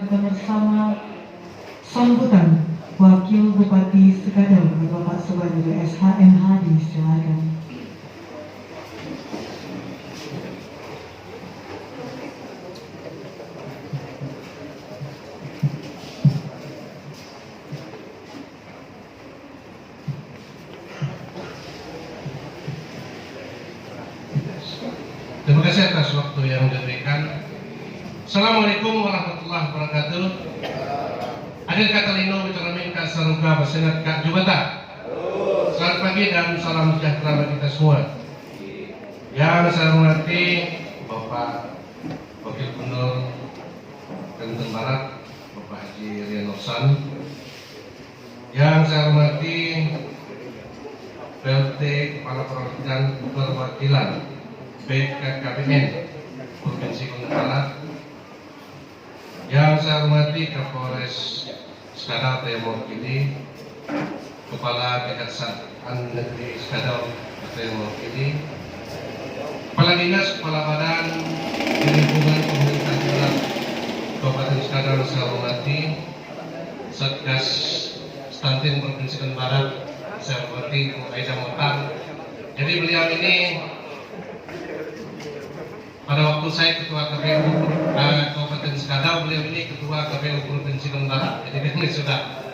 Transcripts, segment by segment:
kita bersama sambutan Wakil Bupati Sekadau, Bapak Subhanudin SHM Hadi. Silakan. Terima kasih atas waktu yang diberikan. Assalamualaikum warahmatullahi wabarakatuh. Hadir Katalino Wicaraming Kak Saruga Basenat Kak Jubata. Selamat pagi dan salam sejahtera bagi kita semua. Yang saya hormati Bapak Wakil Gubernur Kalimantan Barat, Bapak Haji Rian Nursan. Yang saya hormati PLT Kepala Perwakilan BKKBN Provinsi Kalimantan Barat. Yang saya hormati Kapolres Sekadau yang mewakili, Kepala Kejaksaan Negeri Sekadau yang mewakili, Kepala Dinas Kepala Badan Lingkungan Pemerintah Daerah Kabupaten Sekadau yang saya hormati, Satgas Stunting Provinsi Kalimantan Barat saya hormati Bu Aida Mohtar. Jadi beliau ini pada waktu saya ketua KPU Kabupaten Sekadau, beliau ini ketua KPU Provinsi Kalimantan Barat. Jadi kami sudah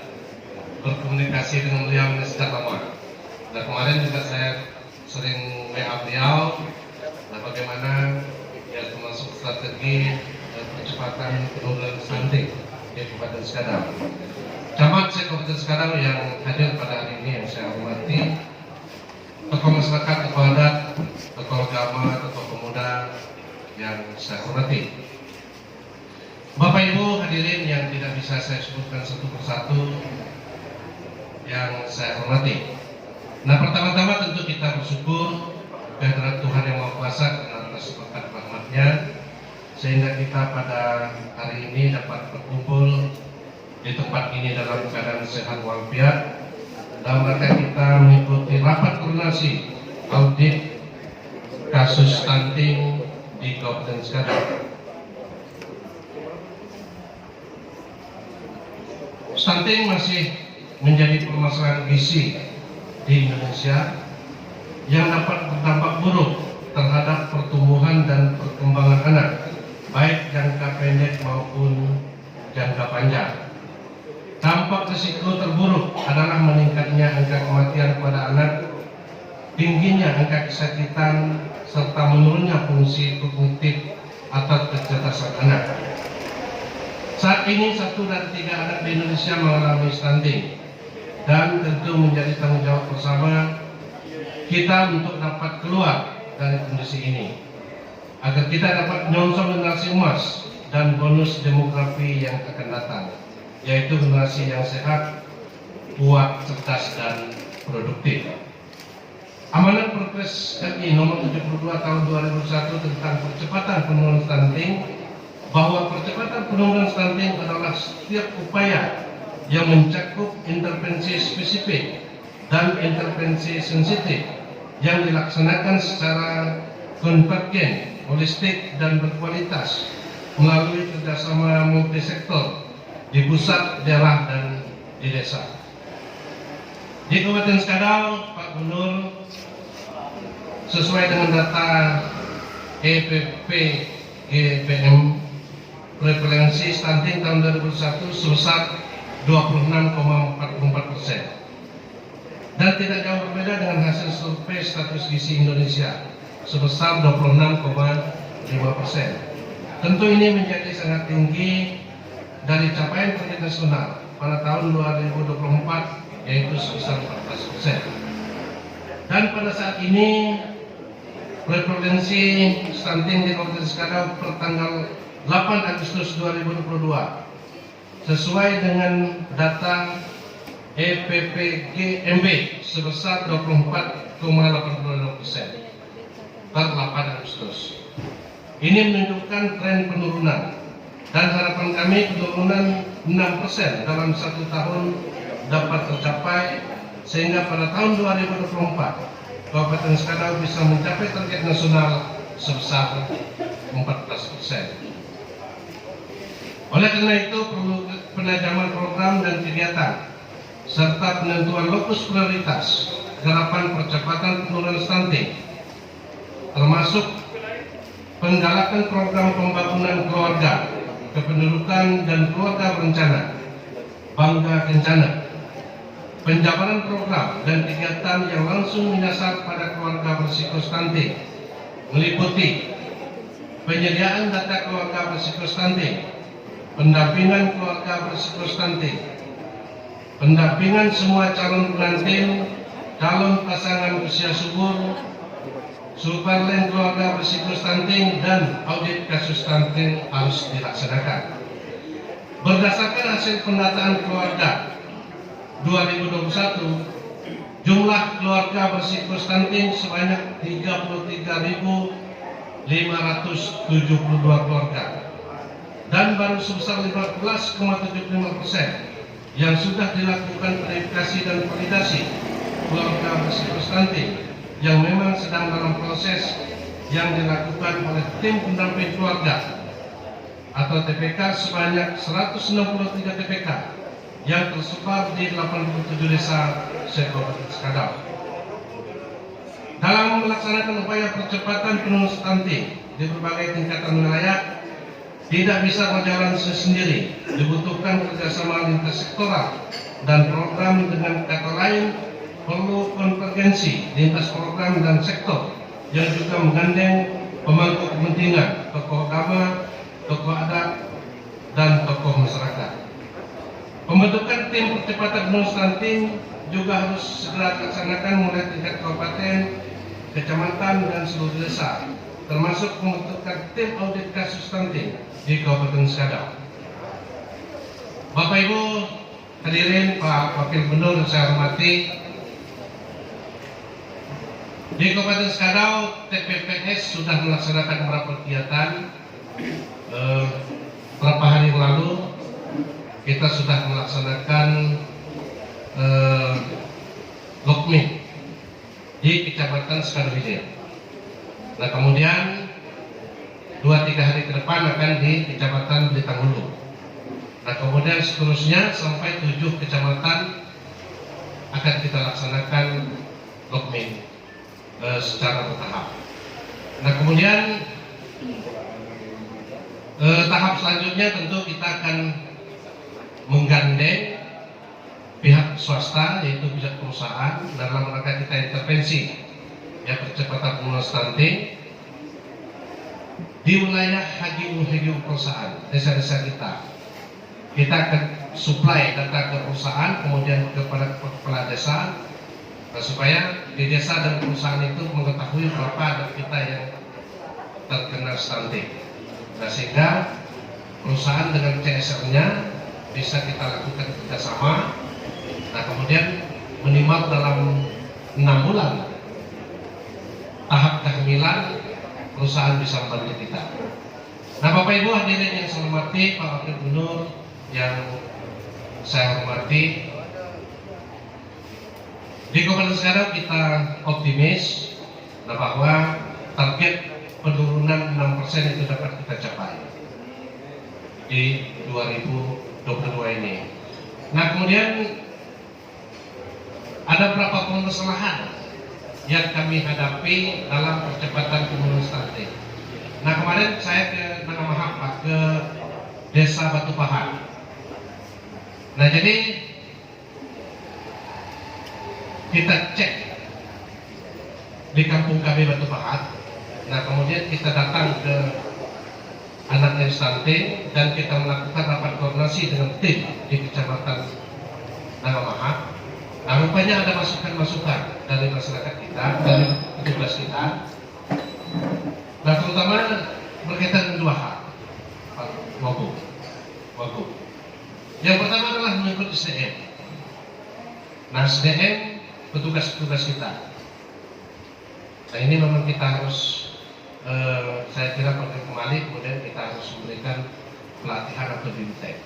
berkomunikasi dengan beliau sejak lama. Dan kemarin juga saya sering WA beliau, bagaimana ya termasuk strategi percepatan penurunan stunting di Kabupaten Sekadau. Camat Kabupaten Sekadau yang hadir pada hari ini yang saya hormati, tokoh masyarakat, tokoh adat, tokoh agama, tokoh pemuda yang saya hormati, Bapak Ibu hadirin yang tidak bisa saya sebutkan satu persatu yang saya hormati. Nah, pertama-tama tentu kita bersyukur kehadirat Tuhan Yang Maha Kuasa karena atas berkat rahmat-Nya sehingga kita pada hari ini dapat berkumpul di tempat ini dalam keadaan sehat walafiat dalam rangka kita mengikuti rapat koordinasi audit kasus stunting di Kabupaten Sekadau. Stunting masih menjadi permasalahan gizi di Indonesia yang dapat berdampak buruk terhadap pertumbuhan dan perkembangan anak, baik jangka pendek maupun jangka panjang. Dampak risiko terburuk adalah meningkatnya angka kematian pada anak, tingginya angka kesakitan, serta menurunnya fungsi kognitif atau kecerdasan anak. Saat ini 1 dari 3 anak di Indonesia mengalami stunting, dan tentu menjadi tanggung jawab bersama kita untuk dapat keluar dari kondisi ini, agar kita dapat menyongsong generasi emas dan bonus demografi yang akan datang, yaitu generasi yang sehat, kuat, cerdas, dan produktif. Amanat Perpres RI nomor 72 tahun 2001 tentang percepatan penurunan stunting, bahwa percepatan penurunan stunting adalah setiap upaya yang mencakup intervensi spesifik dan intervensi sensitif yang dilaksanakan secara konvergen, holistik, dan berkualitas melalui kerjasama multisektor di pusat, daerah, dan di desa. Di Kabupaten Sekadau, Pak Gubernur, sesuai dengan data EPP-GPM, prevalensi stunting tahun 2001 sebesar 26,44%, dan tidak jauh berbeda dengan hasil survei status gizi Indonesia sebesar 26,5%. Tentu ini menjadi sangat tinggi dari capaian target nasional pada tahun 2024 yaitu sebesar 14%. Dan pada saat ini prevalensi stunting di Kabupaten Sekadau per tanggal 8 Agustus 2022 sesuai dengan data EPP-GMB sebesar 24,82% per 8 Agustus. Ini menunjukkan tren penurunan, dan harapan kami penurunan 6% dalam 1 tahun dapat tercapai, sehingga pada tahun 2024 Kabupaten Sekadau bisa mencapai target nasional sebesar 14%. Oleh karena itu perlu penajaman program dan kegiatan serta penentuan lokus prioritas gerakan percepatan penurunan stunting, termasuk penggalakan program pembangunan keluarga, kependudukan dan keluarga berencana, Bangga Kencana, penjabaran program dan kegiatan yang langsung menyasar pada keluarga berisiko stunting, meliputi penyediaan data keluarga berisiko stunting, pendampingan keluarga berisiko stunting, pendampingan semua calon pengantin, calon pasangan usia subur, surveillance keluarga berisiko stunting, dan audit kasus stunting harus dilaksanakan. Berdasarkan hasil pendataan keluarga 2021, jumlah keluarga berisiko stunting sebanyak 33.572 keluarga, dan baru sebesar 15,75% yang sudah dilakukan verifikasi dan validasi keluarga berisiko stunting yang memang sedang dalam proses yang dilakukan oleh tim pendamping keluarga atau TPK sebanyak 163 TPK yang tersebar di 87 desa se-Kabupaten Skadau. Dalam melaksanakan upaya percepatan penurunan stunting di berbagai tingkatan wilayah, tidak bisa berjalan sendiri, dibutuhkan kerjasama lintas sektoral dan program. Dengan kata lain, perlu konvergensi lintas program dan sektor yang juga menggandeng pemangku kepentingan, tokoh agama, tokoh adat, dan tokoh masyarakat. Pembentukan tim percepatan penurunan stunting juga harus segera dilaksanakan mulai tingkat kabupaten, kecamatan, dan seluruh desa, termasuk pembentukan tim audit kasus stunting di Kabupaten Skadau. Bapak Ibu hadirin, Pak Wakil Gubernur yang saya hormati, di Kabupaten Skadau TPPS sudah melaksanakan beberapa kegiatan. Beberapa hari yang lalu kita sudah melaksanakan lokmin di Kecamatan Skadau Hilir. Nah, kemudian 2-3 hari ke depan akan di Kecamatan Blitar Hulu. Nah, kemudian seterusnya sampai 7 kecamatan akan kita laksanakan lokmin secara bertahap. Nah, kemudian tahap selanjutnya tentu kita akan menggandeng pihak swasta, yaitu pihak perusahaan, dalam rangka kita intervensi ya percepatan penurunan stunting di wilayah HGU perusahaan, desa-desa kita. Kita akan supply data ke perusahaan, kemudian kepada kepala desa, supaya di desa dan perusahaan itu mengetahui berapa anak kita yang terkena stunting. Nah, sehingga perusahaan dengan CSR-nya bisa kita lakukan kerjasama. Nah, kemudian minimal dalam 6 bulan tahap kehamilan perusahaan bisa membantu kita. Nah, Bapak Ibu hadirin yang saya hormati, Pak Wakil Gubernur yang saya hormati, di Kabupaten Skadau kita optimis bahwa target penurunan 6% itu dapat kita capai di 2022 ini. Nah, kemudian ada beberapa permasalahan yang kami hadapi dalam percepatan penurunan stunting. Nah, kemarin saya ke Nangamahap, Pak, ke Desa Batu Pahat. Nah, jadi kita cek di kampung kami Batu Pahat. Nah, kemudian kita datang ke anak yang stunting dan kita melakukan rapat koordinasi dengan tim di Kecamatan Nangamahap. Nah, rupanya ada masukan-masukan dari masyarakat kita, dari petugas kita. Nah, terutama berkaitan dengan 2 hal, Pak Wagub. Yang pertama adalah mengikut SDM. Nah, SDM petugas-petugas kita. Nah, ini memang kita harus, saya kira perlu kembali, kemudian kita harus memberikan pelatihan atau bimbingan.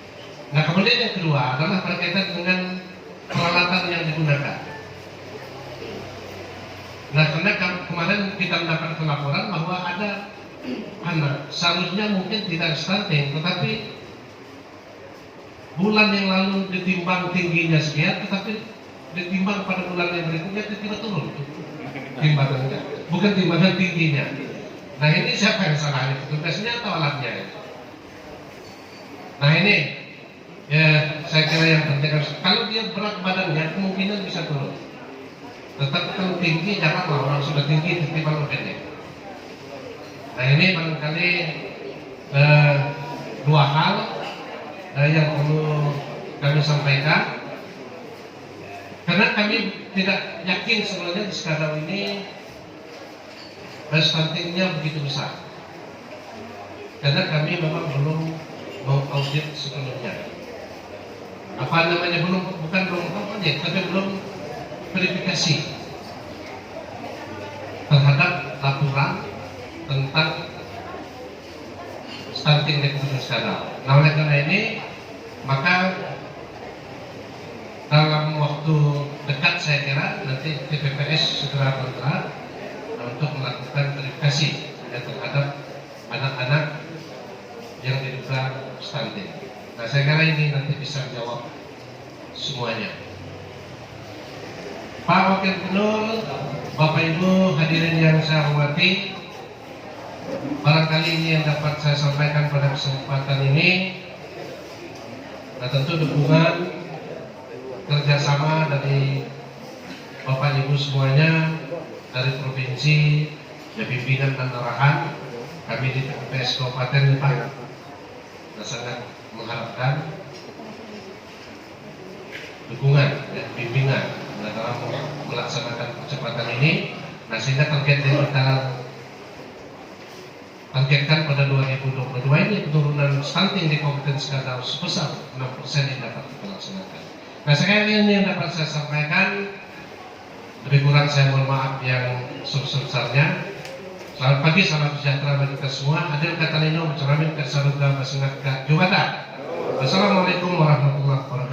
Nah, kemudian yang kedua adalah berkaitan dengan peralatan yang digunakan. Nah, karena kemarin kita mendapatkan laporan bahwa ada anak seharusnya mungkin tidak stunting, tetapi bulan yang lalu ditimbang tingginya sekian, tetapi ditimbang pada bulan yang berikutnya tiba-tiba turun timbangannya, bukan timbangan tingginya. Nah ini siapa yang salah, petugasnya atau alatnya? Nah ini ya saya kira yang penting harus, kalau dia berat badannya kemungkinan bisa turun. Tetapi kalau tinggi janganlah, orang sudah tinggi tiba-tiba pendek. Nah ini barangkali dua hal yang perlu kami sampaikan, karena kami tidak yakin sebenarnya di Skadau ini stuntingnya begitu besar, karena kami memang belum mengaudit sepenuhnya. Apa namanya, bukan belum audit, tapi belum verifikasi terhadap laporan tentang stunting di Kabupaten Skadau. Nah oleh karena ini maka dalam waktu dekat saya kira nanti TPPS segera bergerak untuk melakukan verifikasi terhadap anak-anak yang diduga stunting. Nah saya kira ini nanti bisa menjawab semuanya. Pak Wakil Gubernur, Bapak Ibu hadirin yang saya hormati, barangkali ini yang dapat saya sampaikan pada kesempatan ini. Nah tentu dukungan kerjasama dari Bapak Ibu semuanya dari provinsi, ya bimbingan dan arahan kami di TPPS Kabupaten ini Pak, nah, sangat mengharapkan dukungan dan bimbingan dalam melaksanakan percepatan ini. Nah sehingga target yang kita targetkan pada 2022 ini penurunan stunting di Kabupaten Skadau sebesar 6% yang dapat kita laksanakan. Nah sekarang ini yang dapat saya sampaikan, lebih kurang saya mohon maaf yang sebesar-besarnya. Selamat pagi, salam sejahtera bagi kita semua. Hadir kata Lino, bercermin, kesaruga, basengat, Jumatan. Wassalamualaikum warahmatullahi wabarakatuh.